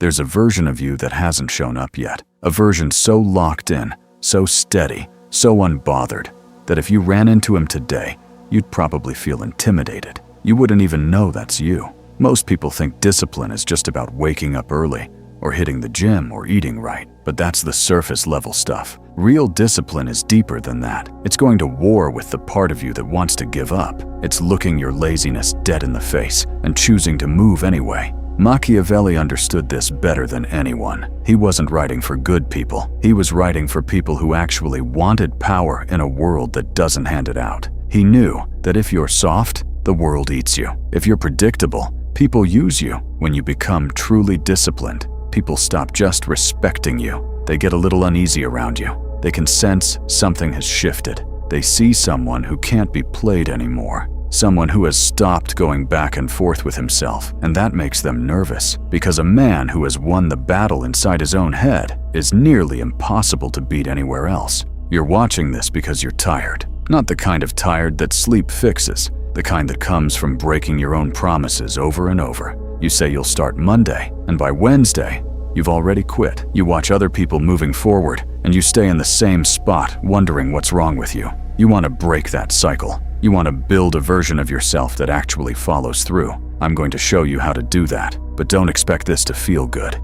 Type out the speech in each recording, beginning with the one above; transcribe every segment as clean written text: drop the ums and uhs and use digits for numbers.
There's a version of you that hasn't shown up yet. A version so locked in, so steady, so unbothered, that if you ran into him today, you'd probably feel intimidated. You wouldn't even know that's you. Most people think discipline is just about waking up early, or hitting the gym, or eating right. But that's the surface level stuff. Real discipline is deeper than that. It's going to war with the part of you that wants to give up. It's looking your laziness dead in the face and choosing to move anyway. Machiavelli understood this better than anyone. He wasn't writing for good people. He was writing for people who actually wanted power in a world that doesn't hand it out. He knew that if you're soft, the world eats you. If you're predictable, people use you. When you become truly disciplined, people stop just respecting you. They get a little uneasy around you. They can sense something has shifted. They see someone who can't be played anymore. Someone who has stopped going back and forth with himself, and that makes them nervous, because a man who has won the battle inside his own head is nearly impossible to beat anywhere else. You're watching this because you're tired. Not the kind of tired that sleep fixes, the kind that comes from breaking your own promises over and over. You say you'll start Monday, and by Wednesday, you've already quit. You watch other people moving forward, and you stay in the same spot, wondering what's wrong with you. You want to break that cycle. You want to build a version of yourself that actually follows through. I'm going to show you how to do that, but don't expect this to feel good.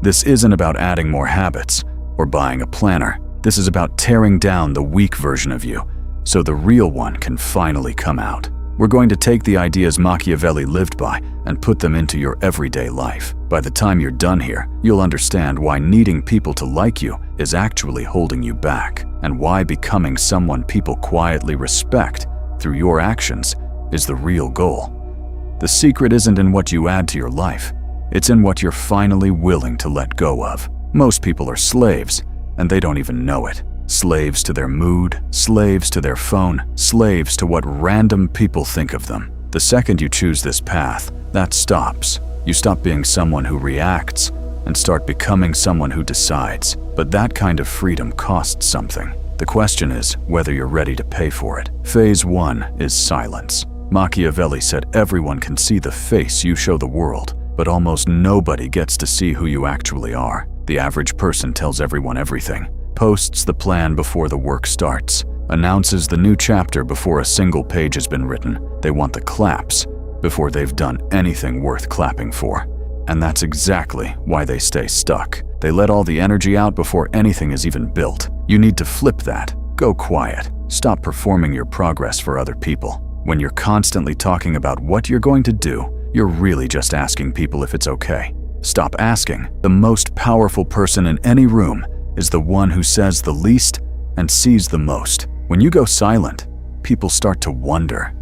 This isn't about adding more habits or buying a planner. This is about tearing down the weak version of you, so the real one can finally come out. We're going to take the ideas Machiavelli lived by and put them into your everyday life. By the time you're done here, you'll understand why needing people to like you is actually holding you back, and why becoming someone people quietly respect through your actions is the real goal. The secret isn't in what you add to your life. It's in what you're finally willing to let go of. Most people are slaves, and they don't even know it. Slaves to their mood, slaves to their phone, slaves to what random people think of them. The second you choose this path, that stops. You stop being someone who reacts and start becoming someone who decides. But that kind of freedom costs something. The question is whether you're ready to pay for it. Phase 1 is silence. Machiavelli said everyone can see the face you show the world, but almost nobody gets to see who you actually are. The average person tells everyone everything, posts the plan before the work starts, announces the new chapter before a single page has been written. They want the claps before they've done anything worth clapping for. And that's exactly why they stay stuck. They let all the energy out before anything is even built. You need to flip that. Go quiet. Stop performing your progress for other people. When you're constantly talking about what you're going to do, you're really just asking people if it's okay. Stop asking. The most powerful person in any room is the one who says the least and sees the most. When you go silent, people start to wonder.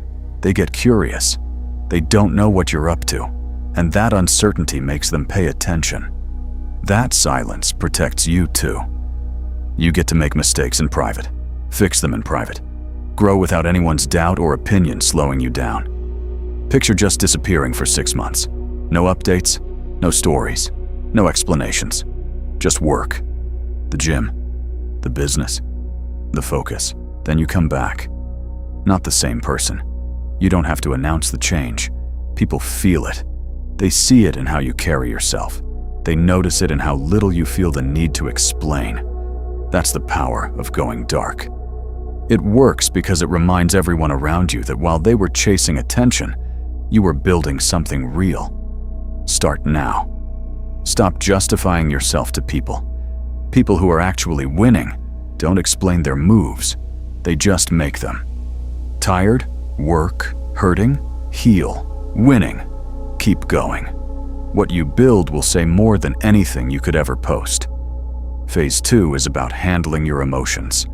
They get curious. They don't know what you're up to, and that uncertainty makes them pay attention. That silence protects you too. You get to make mistakes in private, fix them in private, grow without anyone's doubt or opinion slowing you down. Picture just disappearing for 6 months. No updates, no stories, no explanations. Just work. The gym, the business, the focus. Then you come back. Not the same person. You don't have to announce the change. People feel it. They see it in how you carry yourself. They notice it in how little you feel the need to explain. That's the power of going dark. It works because it reminds everyone around you that while they were chasing attention, you were building something real. Start now. Stop justifying yourself to people. People who are actually winning don't explain their moves. They just make them. Tired? Work. Hurting? Heal. Winning. Keep going. What you build will say more than anything you could ever post. Phase 2 is about handling your emotions.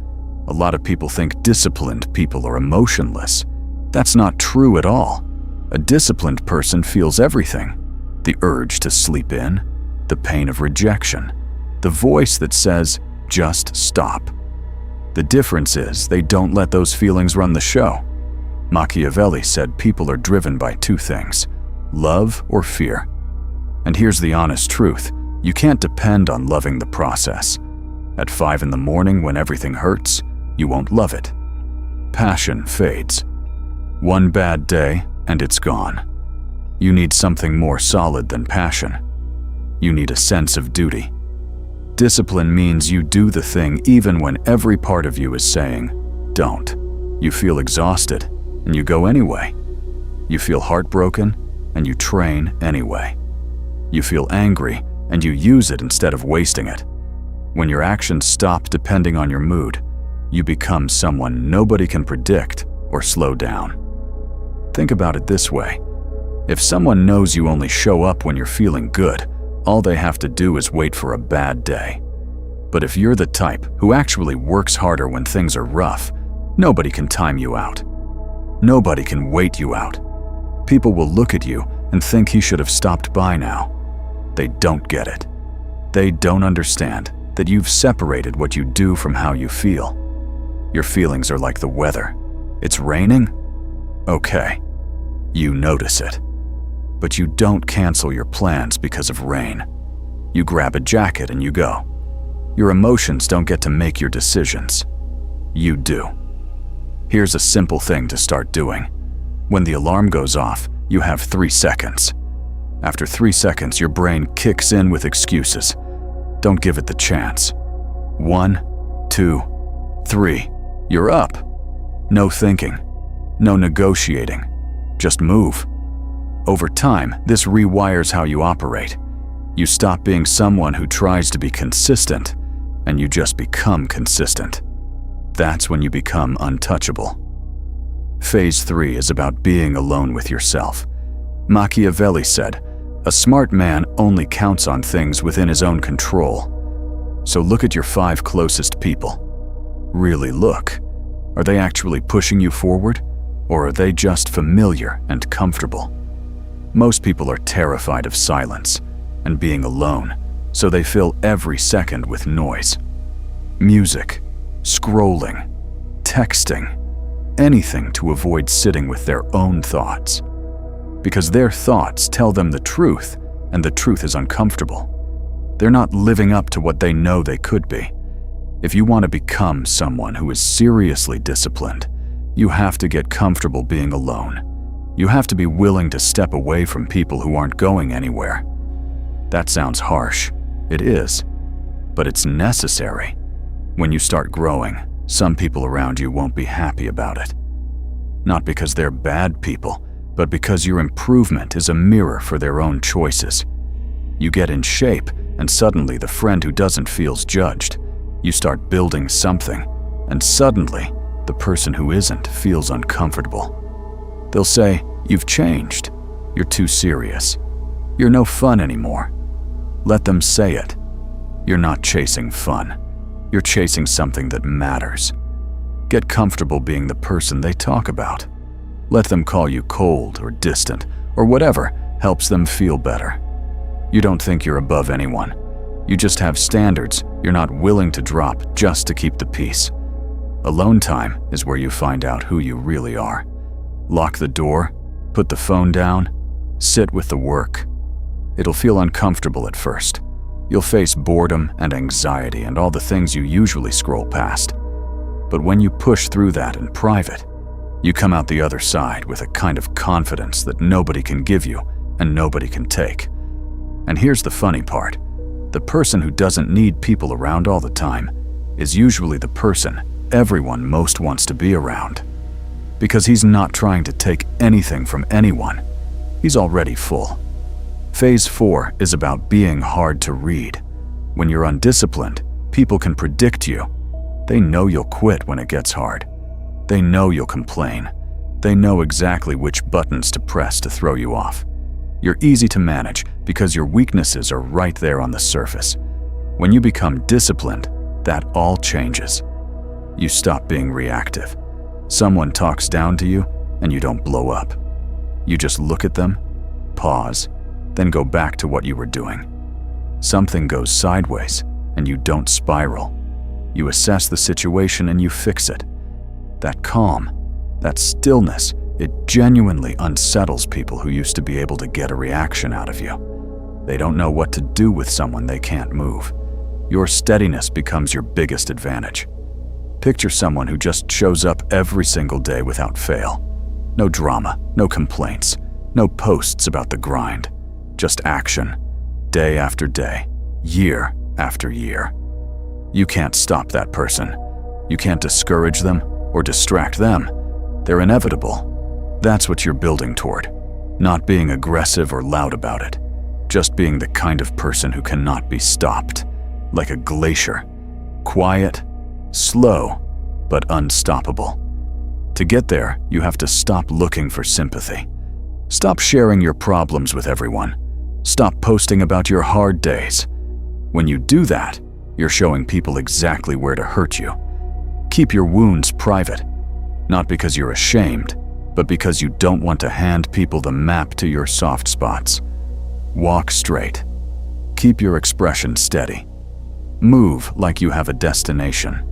A lot of people think disciplined people are emotionless. That's not true at all. A disciplined person feels everything. The urge to sleep in, the pain of rejection, the voice that says, just stop. The difference is they don't let those feelings run the show. Machiavelli said people are driven by 2 things, love or fear. And here's the honest truth. You can't depend on loving the process. At 5 in the morning when everything hurts, you won't love it. Passion fades. One bad day and it's gone. You need something more solid than passion. You need a sense of duty. Discipline means you do the thing even when every part of you is saying, don't. You feel exhausted, and you go anyway. You feel heartbroken, and you train anyway. You feel angry, and you use it instead of wasting it. When your actions stop depending on your mood, you become someone nobody can predict or slow down. Think about it this way. If someone knows you only show up when you're feeling good, all they have to do is wait for a bad day. But if you're the type who actually works harder when things are rough, nobody can time you out. Nobody can wait you out. People will look at you and think he should have stopped by now. They don't get it. They don't understand that you've separated what you do from how you feel. Your feelings are like the weather. It's raining? Okay. You notice it. But you don't cancel your plans because of rain. You grab a jacket and you go. Your emotions don't get to make your decisions. You do. Here's a simple thing to start doing. When the alarm goes off, you have 3 seconds. After 3 seconds, your brain kicks in with excuses. Don't give it the chance. 1, 2, 3. You're up. No thinking. No negotiating. Just move. Over time, this rewires how you operate. You stop being someone who tries to be consistent, and you just become consistent. That's when you become untouchable. Phase 3 is about being alone with yourself. Machiavelli said, "A smart man only counts on things within his own control." So look at your 5 closest people. Really look. Are they actually pushing you forward, or are they just familiar and comfortable? Most people are terrified of silence and being alone, so they fill every second with noise. Music, scrolling, texting, anything to avoid sitting with their own thoughts. Because their thoughts tell them the truth, and the truth is uncomfortable. They're not living up to what they know they could be. If you want to become someone who is seriously disciplined, you have to get comfortable being alone. You have to be willing to step away from people who aren't going anywhere. That sounds harsh. It is. But it's necessary. When you start growing, some people around you won't be happy about it. Not because they're bad people, but because your improvement is a mirror for their own choices. You get in shape, and suddenly the friend who doesn't feels judged. You start building something, and suddenly the person who isn't feels uncomfortable. They'll say, "You've changed. You're too serious. You're no fun anymore." Let them say it. You're not chasing fun. You're chasing something that matters. Get comfortable being the person they talk about. Let them call you cold or distant or whatever helps them feel better. You don't think you're above anyone. You just have standards you're not willing to drop just to keep the peace. Alone time is where you find out who you really are. Lock the door, put the phone down, sit with the work. It'll feel uncomfortable at first. You'll face boredom and anxiety and all the things you usually scroll past. But when you push through that in private, you come out the other side with a kind of confidence that nobody can give you and nobody can take. And here's the funny part. The person who doesn't need people around all the time is usually the person everyone most wants to be around. Because he's not trying to take anything from anyone. He's already full. Phase 4 is about being hard to read. When you're undisciplined, people can predict you. They know you'll quit when it gets hard. They know you'll complain. They know exactly which buttons to press to throw you off. You're easy to manage because your weaknesses are right there on the surface. When you become disciplined, that all changes. You stop being reactive. Someone talks down to you, and you don't blow up. You just look at them, pause, then go back to what you were doing. Something goes sideways, and you don't spiral. You assess the situation and you fix it. That calm, that stillness, it genuinely unsettles people who used to be able to get a reaction out of you. They don't know what to do with someone they can't move. Your steadiness becomes your biggest advantage. Picture someone who just shows up every single day without fail. No drama, no complaints, no posts about the grind. Just action, day after day, year after year. You can't stop that person. You can't discourage them or distract them. They're inevitable. That's what you're building toward. Not being aggressive or loud about it. Just being the kind of person who cannot be stopped. Like a glacier. Quiet, slow, but unstoppable. To get there, you have to stop looking for sympathy. Stop sharing your problems with everyone. Stop posting about your hard days. When you do that, you're showing people exactly where to hurt you. Keep your wounds private, not because you're ashamed, but because you don't want to hand people the map to your soft spots. Walk straight. Keep your expression steady. Move like you have a destination.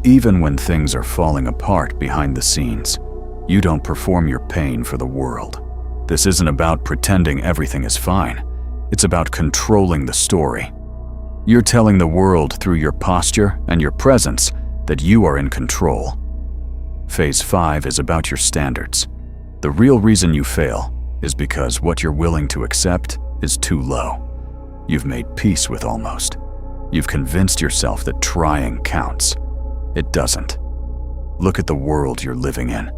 Even when things are falling apart behind the scenes, you don't perform your pain for the world. This isn't about pretending everything is fine. It's about controlling the story. You're telling the world through your posture and your presence that you are in control. Phase 5 is about your standards. The real reason you fail is because what you're willing to accept is too low. You've made peace with almost. You've convinced yourself that trying counts. It doesn't. Look at the world you're living in.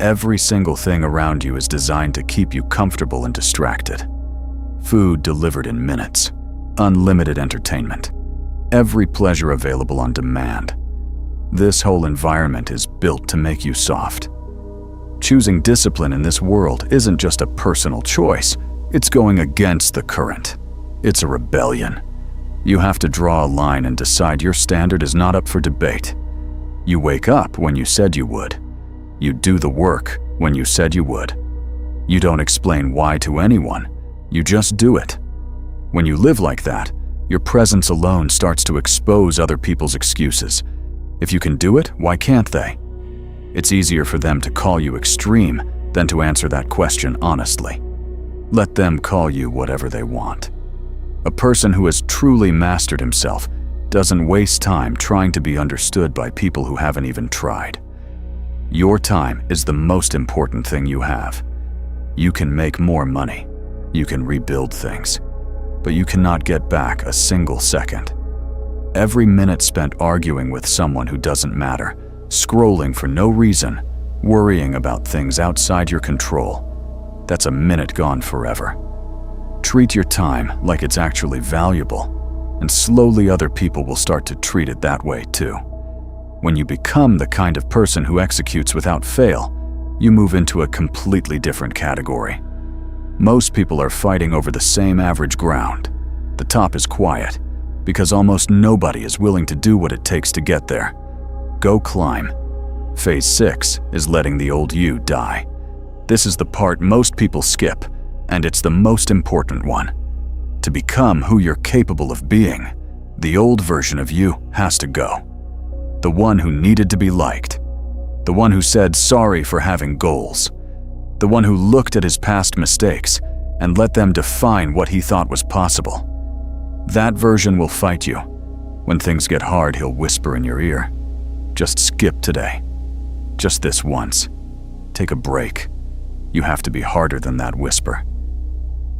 Every single thing around you is designed to keep you comfortable and distracted. Food delivered in minutes. Unlimited entertainment. Every pleasure available on demand. This whole environment is built to make you soft. Choosing discipline in this world isn't just a personal choice. It's going against the current. It's a rebellion. You have to draw a line and decide your standard is not up for debate. You wake up when you said you would. You do the work when you said you would. You don't explain why to anyone. You just do it. When you live like that, your presence alone starts to expose other people's excuses. If you can do it, why can't they? It's easier for them to call you extreme than to answer that question honestly. Let them call you whatever they want. A person who has truly mastered himself doesn't waste time trying to be understood by people who haven't even tried. Your time is the most important thing you have. You can make more money. You can rebuild things. But you cannot get back a single second. Every minute spent arguing with someone who doesn't matter, scrolling for no reason, worrying about things outside your control, that's a minute gone forever. Treat your time like it's actually valuable, and slowly other people will start to treat it that way too. When you become the kind of person who executes without fail, you move into a completely different category. Most people are fighting over the same average ground. The top is quiet, because almost nobody is willing to do what it takes to get there. Go climb. Phase 6 is letting the old you die. This is the part most people skip, and it's the most important one. To become who you're capable of being, the old version of you has to go. The one who needed to be liked. The one who said sorry for having goals. The one who looked at his past mistakes and let them define what he thought was possible. That version will fight you. When things get hard, he'll whisper in your ear. Just skip today. Just this once. Take a break. You have to be harder than that whisper.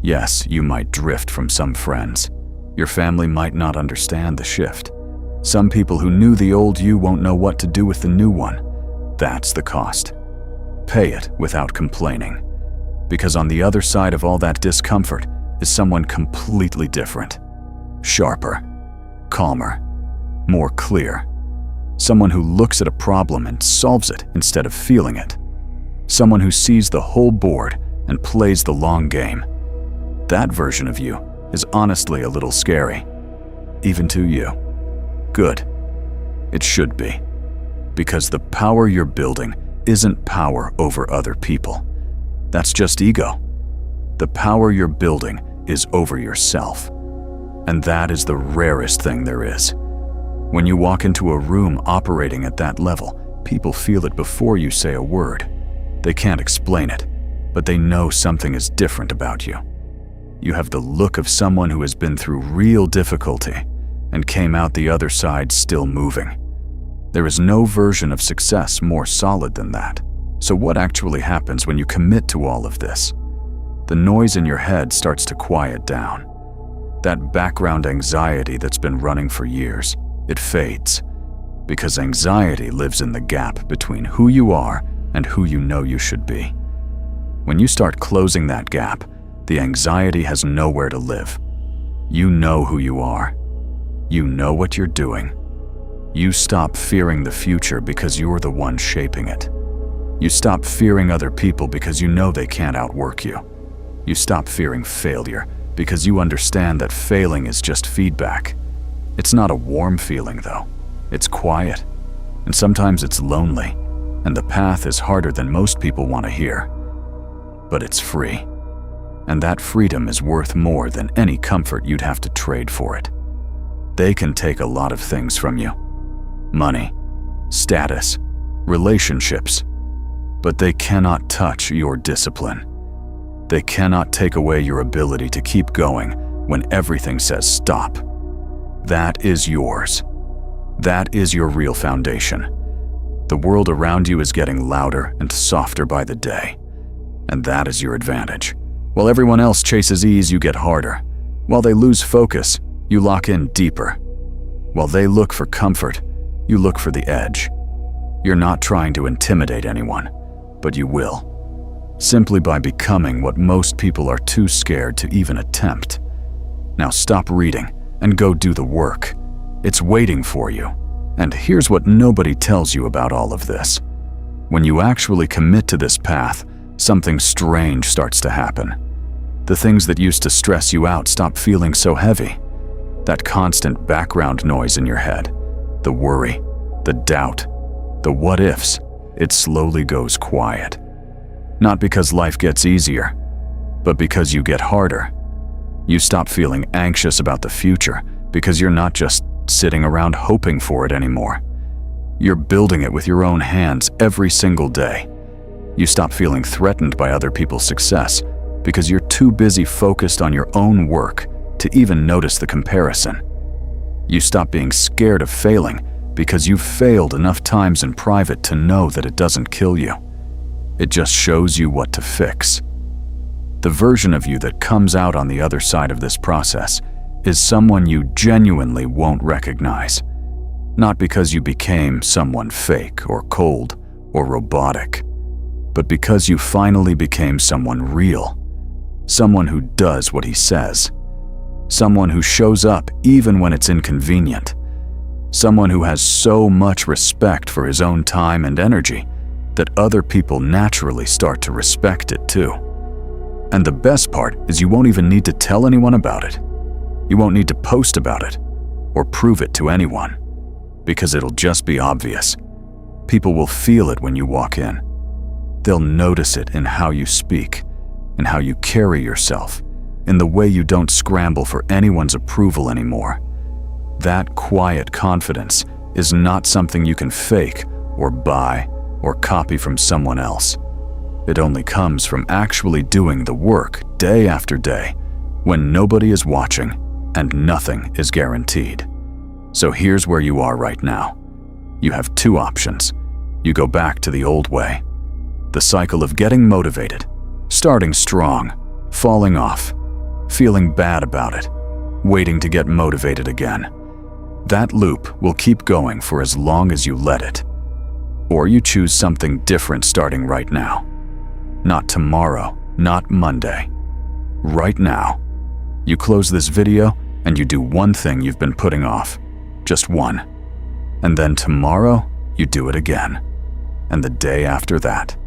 Yes, you might drift from some friends. Your family might not understand the shift. Some people who knew the old you won't know what to do with the new one. That's the cost. Pay it without complaining. Because on the other side of all that discomfort is someone completely different. Sharper, calmer, more clear. Someone who looks at a problem and solves it instead of feeling it. Someone who sees the whole board and plays the long game. That version of you is honestly a little scary, even to you. Good. It should be. Because the power you're building isn't power over other people. That's just ego. The power you're building is over yourself. And that is the rarest thing there is. When you walk into a room operating at that level, people feel it before you say a word. They can't explain it, but they know something is different about you. You have the look of someone who has been through real difficulty and came out the other side still moving. There is no version of success more solid than that. So what actually happens when you commit to all of this? The noise in your head starts to quiet down. that background anxiety that's been running for years, it fades. Because anxiety lives in the gap between who you are and who you know you should be. When you start closing that gap, the anxiety has nowhere to live. You know who you are. You know what you're doing. You stop fearing the future because you're the one shaping it. You stop fearing other people because you know they can't outwork you. You stop fearing failure because you understand that failing is just feedback. It's not a warm feeling, though. It's quiet, and sometimes it's lonely, and the path is harder than most people want to hear. But it's free, and that freedom is worth more than any comfort you'd have to trade for it. They can take a lot of things from you: money, status, relationships, but they cannot touch your discipline. They cannot take away your ability to keep going when everything says stop. That is yours. That is your real foundation. The world around you is getting louder and softer by the day, and that is your advantage. While everyone else chases ease, you get harder. While they lose focus, you lock in deeper. While they look for comfort, you look for the edge. You're not trying to intimidate anyone, but you will. Simply by becoming what most people are too scared to even attempt. Now stop reading and go do the work. It's waiting for you. And here's what nobody tells you about all of this. When you actually commit to this path, something strange starts to happen. The things that used to stress you out stop feeling so heavy. That constant background noise in your head, the worry, the doubt, the what-ifs, it slowly goes quiet. Not because life gets easier, but because you get harder. You stop feeling anxious about the future because you're not just sitting around hoping for it anymore. You're building it with your own hands every single day. You stop feeling threatened by other people's success because you're too busy focused on your own work to even notice the comparison. You stop being scared of failing because you've failed enough times in private to know that it doesn't kill you. It just shows you what to fix. The version of you that comes out on the other side of this process is someone you genuinely won't recognize. Not because you became someone fake or cold or robotic, but because you finally became someone real. Someone who does what he says. Someone who shows up even when it's inconvenient. Someone who has so much respect for his own time and energy that other people naturally start to respect it too. And the best part is you won't even need to tell anyone about it. You won't need to post about it or prove it to anyone, because it'll just be obvious. People will feel it when you walk in. They'll notice it in how you speak, in how you carry yourself, in the way you don't scramble for anyone's approval anymore. That quiet confidence is not something you can fake or buy or copy from someone else. It only comes from actually doing the work day after day when nobody is watching and nothing is guaranteed. So here's where you are right now. You have two options. You go back to the old way. The cycle of getting motivated, starting strong, falling off, feeling bad about it, waiting to get motivated again. That loop will keep going for as long as you let it. Or you choose something different starting right now. Not tomorrow, not Monday. Right now. You close this video and you do one thing you've been putting off. Just one. And then tomorrow, you do it again. And the day after that.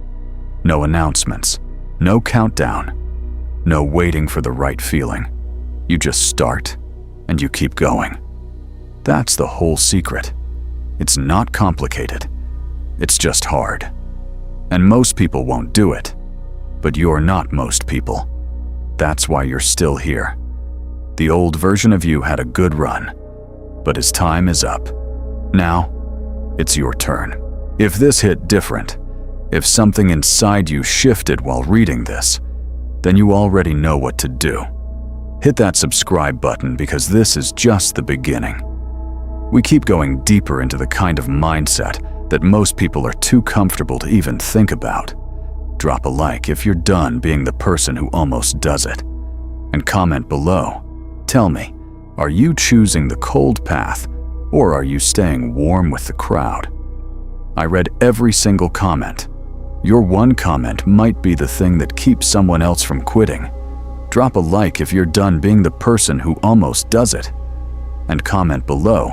No announcements, no countdown, no waiting for the right feeling. You just start and you keep going. That's the whole secret. It's not complicated. It's just hard. And most people won't do it. But you're not most people. That's why you're still here. The old version of you had a good run, but his time is up. Now, it's your turn. If this hit different, if something inside you shifted while reading this, then you already know what to do. Hit that subscribe button because this is just the beginning. We keep going deeper into the kind of mindset that most people are too comfortable to even think about. Drop a like if you're done being the person who almost does it. And comment below. Tell me, Are you choosing the cold path, or are you staying warm with the crowd? I read every single comment. Your one comment might be the thing that keeps someone else from quitting. Drop a like if you're done being the person who almost does it. And comment below.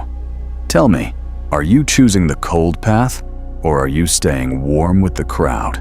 Tell me, are you choosing the cold path, or are you staying warm with the crowd?